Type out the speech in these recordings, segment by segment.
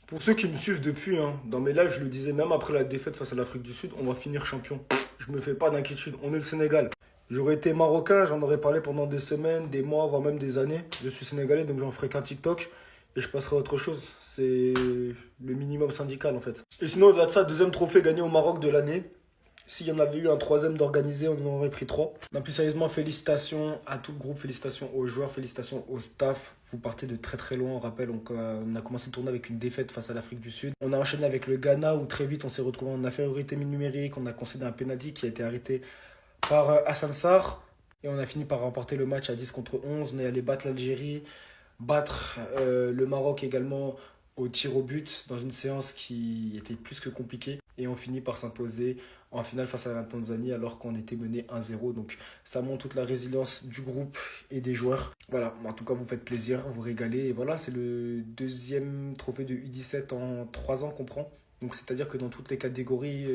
Pour ceux qui me suivent depuis, hein, dans mes lives, je le disais, même après la défaite face à l'Afrique du Sud, on va finir champion. Je me fais pas d'inquiétude, on est le Sénégal. J'aurais été marocain, j'en aurais parlé pendant des semaines, des mois, voire même des années. Je suis sénégalais, donc j'en ferai qu'un TikTok et je passerai à autre chose. C'est le minimum syndical en fait. Et sinon, au-delà de ça, deuxième trophée gagné au Maroc de l'année. S'il y en avait eu un troisième d'organisé, on en aurait pris trois. Non, plus sérieusement, félicitations à tout le groupe, félicitations aux joueurs, félicitations au staff. Vous partez de très très loin. On rappelle, on a commencé le tournoi avec une défaite face à l'Afrique du Sud. On a enchaîné avec le Ghana où très vite on s'est retrouvé en infériorité numérique. On a concédé un penalty qui a été arrêté par Hassan Sarr. Et on a fini par remporter le match à 10 contre 11. On est allé battre l'Algérie, battre le Maroc également au tir au but dans une séance qui était plus que compliquée. Et on finit par s'imposer en finale face à la Tanzanie alors qu'on était mené 1-0. Donc ça montre toute la résilience du groupe et des joueurs. Voilà, en tout cas vous faites plaisir, vous régalez. Et voilà, c'est le deuxième trophée de U17 en 3 ans qu'on prend. Donc c'est-à-dire que dans toutes les catégories,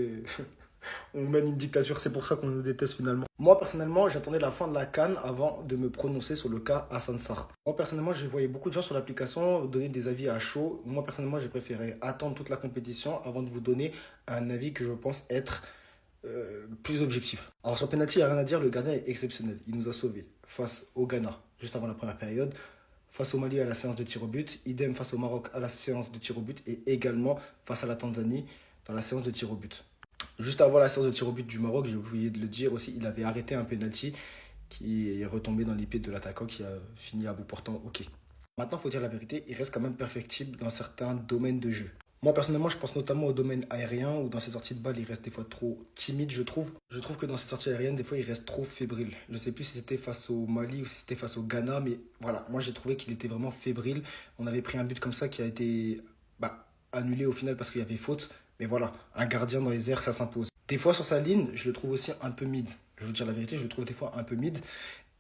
on mène une dictature, c'est pour ça qu'on nous déteste finalement. Moi personnellement, j'attendais la fin de la CAN avant de me prononcer sur le cas Hassan Sarr. Moi personnellement, je voyais beaucoup de gens sur l'application donner des avis à chaud. Moi personnellement, j'ai préféré attendre toute la compétition avant de vous donner un avis que je pense être plus objectif. Alors sur penalty, il n'y a rien à dire, le gardien est exceptionnel. Il nous a sauvés face au Ghana juste avant la première période, face au Mali à la séance de tir au but, idem face au Maroc à la séance de tir au but et également face à la Tanzanie dans la séance de tir au but. Juste avant la séance de tir au but du Maroc, j'ai oublié de le dire aussi, il avait arrêté un penalty qui est retombé dans les pieds de l'attaquant qui a fini à bout portant OK. Maintenant, il faut dire la vérité, il reste quand même perfectible dans certains domaines de jeu. Moi, personnellement, je pense notamment au domaine aérien où dans ses sorties de balle, il reste des fois trop timide, je trouve. Je trouve que dans ses sorties aériennes, des fois, il reste trop fébrile. Je ne sais plus si c'était face au Mali ou si c'était face au Ghana, mais voilà, moi, j'ai trouvé qu'il était vraiment fébrile. On avait pris un but comme ça qui a été annulé au final parce qu'il y avait faute. Mais voilà, un gardien dans les airs, ça s'impose. Des fois, sur sa ligne, je le trouve aussi un peu mid. Je vais vous dire la vérité, je le trouve des fois un peu mid.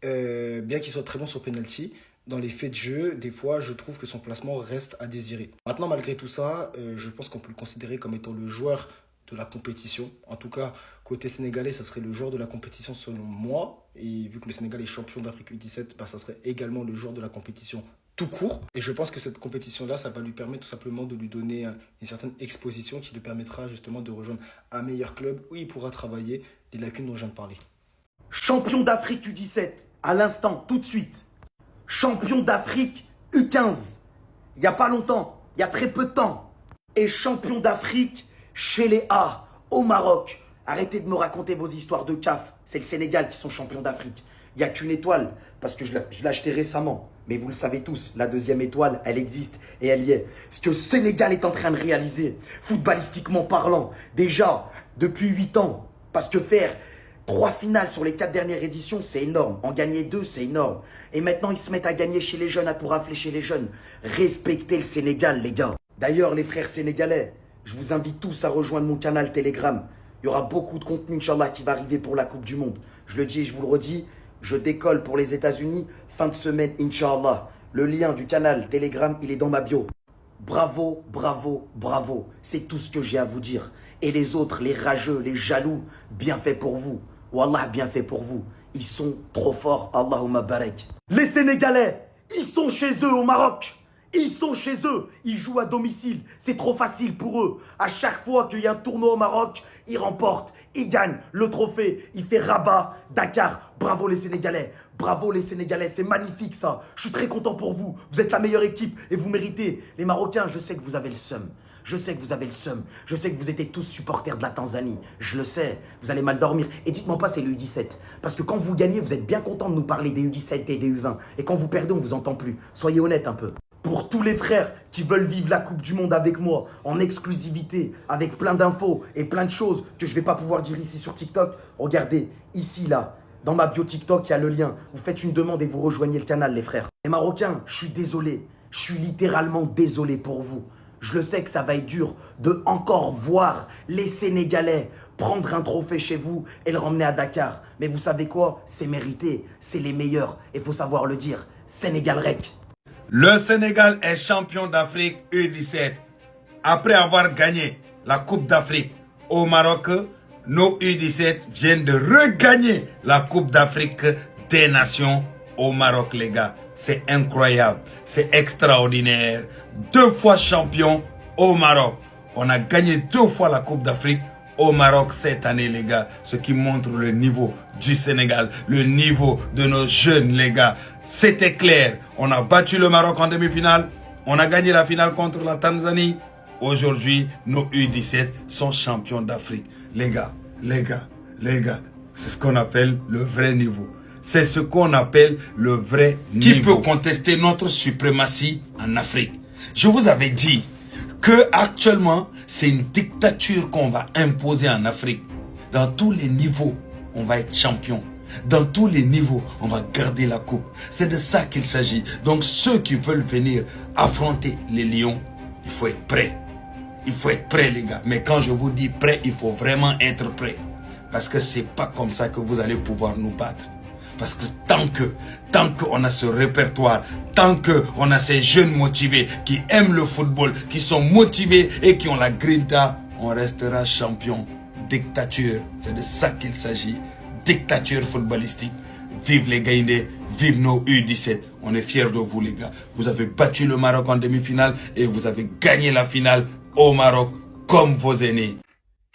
Bien qu'il soit très bon sur penalty, dans les faits de jeu, des fois, je trouve que son placement reste à désirer. Maintenant, malgré tout ça, je pense qu'on peut le considérer comme étant le joueur de la compétition. En tout cas, côté sénégalais, ça serait le joueur de la compétition selon moi. Et vu que le Sénégal est champion d'Afrique U17, ça serait également le joueur de la compétition tout court. Et je pense que cette compétition-là, ça va lui permettre tout simplement de lui donner une certaine exposition qui lui permettra justement de rejoindre un meilleur club où il pourra travailler les lacunes dont je viens de parler. Champion d'Afrique U17, à l'instant, tout de suite. Champion d'Afrique U15, il n'y a pas longtemps, il y a très peu de temps. Et champion d'Afrique chez les A, au Maroc. Arrêtez de me raconter vos histoires de CAF. C'est le Sénégal qui sont champions d'Afrique. Il n'y a qu'une étoile, parce que je l'ai acheté récemment. Mais vous le savez tous, la deuxième étoile, elle existe et elle y est. Ce que le Sénégal est en train de réaliser, footballistiquement parlant, déjà depuis 8 ans. Parce que faire 3 finales sur les 4 dernières éditions, c'est énorme. En gagner 2, c'est énorme. Et maintenant, ils se mettent à gagner chez les jeunes, à tout rafler chez les jeunes. Respectez le Sénégal, les gars. D'ailleurs, les frères sénégalais, je vous invite tous à rejoindre mon canal Telegram. Il y aura beaucoup de contenu, Inch'Allah, qui va arriver pour la Coupe du Monde. Je le dis et je vous le redis, je décolle pour les États-Unis, fin de semaine, Inch'Allah. Le lien du canal Telegram, il est dans ma bio. Bravo, bravo, bravo. C'est tout ce que j'ai à vous dire. Et les autres, les rageux, les jaloux, bien fait pour vous. Wallah, bien fait pour vous. Ils sont trop forts. Allahumma barak. Les Sénégalais, ils sont chez eux au Maroc. Ils sont chez eux. Ils jouent à domicile. C'est trop facile pour eux. À chaque fois qu'il y a un tournoi au Maroc, ils remportent. Ils gagnent le trophée. Il fait Rabat, Dakar. Bravo les Sénégalais. Bravo les Sénégalais. C'est magnifique ça. Je suis très content pour vous. Vous êtes la meilleure équipe et vous méritez. Les Marocains, je sais que vous avez le seum. Je sais que vous avez le seum. Je sais que vous étiez tous supporters de la Tanzanie. Je le sais. Vous allez mal dormir. Et dites-moi pas c'est le U17. Parce que quand vous gagnez, vous êtes bien content de nous parler des U17 et des U20. Et quand vous perdez, on vous entend plus. Soyez honnête un peu. Pour tous les frères qui veulent vivre la Coupe du Monde avec moi, en exclusivité, avec plein d'infos et plein de choses que je ne vais pas pouvoir dire ici sur TikTok, regardez, ici, là, dans ma bio TikTok, il y a le lien. Vous faites une demande et vous rejoignez le canal, les frères. Les Marocains, je suis désolé. Je suis littéralement désolé pour vous. Je le sais que ça va être dur de encore voir les Sénégalais prendre un trophée chez vous et le ramener à Dakar. Mais vous savez quoi? C'est mérité, c'est les meilleurs. Et il faut savoir le dire. Sénégal Rec. Le Sénégal est champion d'Afrique U17. Après avoir gagné la Coupe d'Afrique au Maroc, nos U17 viennent de regagner la Coupe d'Afrique des Nations au Maroc, les gars. C'est incroyable, c'est extraordinaire. 2 fois champion au Maroc. On a gagné 2 fois la Coupe d'Afrique au Maroc cette année, les gars. Ce qui montre le niveau du Sénégal, le niveau de nos jeunes, les gars. C'était clair. On a battu le Maroc en demi-finale. On a gagné la finale contre la Tanzanie. Aujourd'hui, nos U17 sont champions d'Afrique. Les gars, c'est ce qu'on appelle le vrai niveau. C'est ce qu'on appelle le vrai niveau. Qui peut contester notre suprématie en Afrique? Je vous avais dit que actuellement, c'est une dictature qu'on va imposer en Afrique. Dans tous les niveaux, on va être champion. Dans tous les niveaux, on va garder la coupe. C'est de ça qu'il s'agit. Donc ceux qui veulent venir affronter les Lions, il faut être prêt. Il faut être prêt, les gars. Mais quand je vous dis prêt, il faut vraiment être prêt. Parce que c'est pas comme ça que vous allez pouvoir nous battre. Parce que tant qu'on a ce répertoire, tant qu'on a ces jeunes motivés qui aiment le football, qui sont motivés et qui ont la grinta, on restera champion. Dictature, c'est de ça qu'il s'agit. Dictature footballistique. Vive les Gaïndés, vive nos U17. On est fiers de vous, les gars. Vous avez battu le Maroc en demi-finale et vous avez gagné la finale au Maroc comme vos aînés.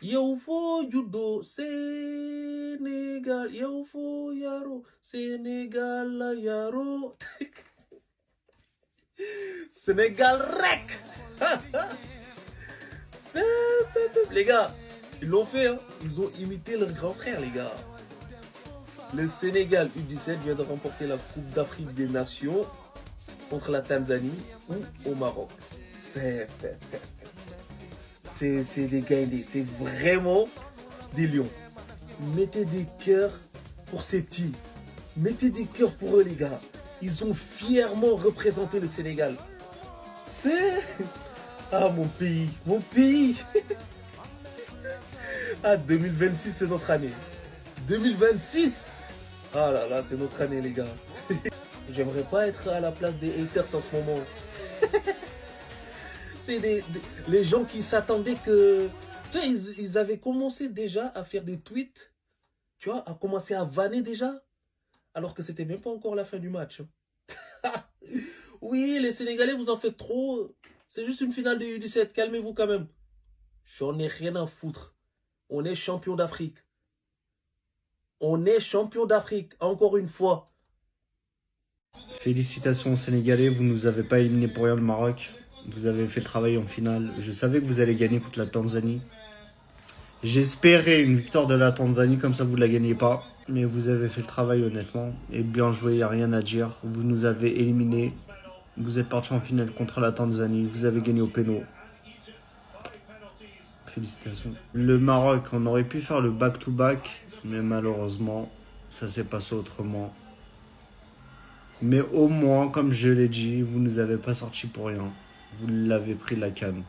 Yow fo judo Sénégal, yow fo yaro Sénégal la yaro. Sénégal rec. Les gars, ils l'ont fait, hein. Ils ont imité leur grand frère, les gars. Le Sénégal U17 vient de remporter la Coupe d'Afrique des Nations contre la Tanzanie ou au Maroc. C'est des Gaïndés, c'est vraiment des lions. Mettez des cœurs pour ces petits. Mettez des cœurs pour eux, les gars. Ils ont fièrement représenté le Sénégal. C'est... Ah, mon pays, mon pays. Ah, 2026, c'est notre année. 2026. Ah là là, c'est notre année, les gars. J'aimerais pas être à la place des haters en ce moment. C'est les gens qui s'attendaient que... Tu vois, ils avaient commencé déjà à faire des tweets, tu vois, à commencer à vanner déjà, alors que c'était même pas encore la fin du match. Oui, les Sénégalais, vous en faites trop. C'est juste une finale de U17, calmez-vous quand même. J'en ai rien à foutre. On est champion d'Afrique. On est champion d'Afrique, encore une fois. Félicitations aux Sénégalais, vous ne nous avez pas éliminés pour rien le Maroc. Vous avez fait le travail en finale. Je savais que vous allez gagner contre la Tanzanie. J'espérais une victoire de la Tanzanie, comme ça vous ne la gagnez pas. Mais vous avez fait le travail honnêtement. Et bien joué, il n'y a rien à dire. Vous nous avez éliminés. Vous êtes partis en finale contre la Tanzanie. Vous avez gagné au péno. Félicitations. Le Maroc, on aurait pu faire le back-to-back. Mais malheureusement, ça s'est passé autrement. Mais au moins, comme je l'ai dit, vous ne nous avez pas sortis pour rien. Vous l'avez pris la canne.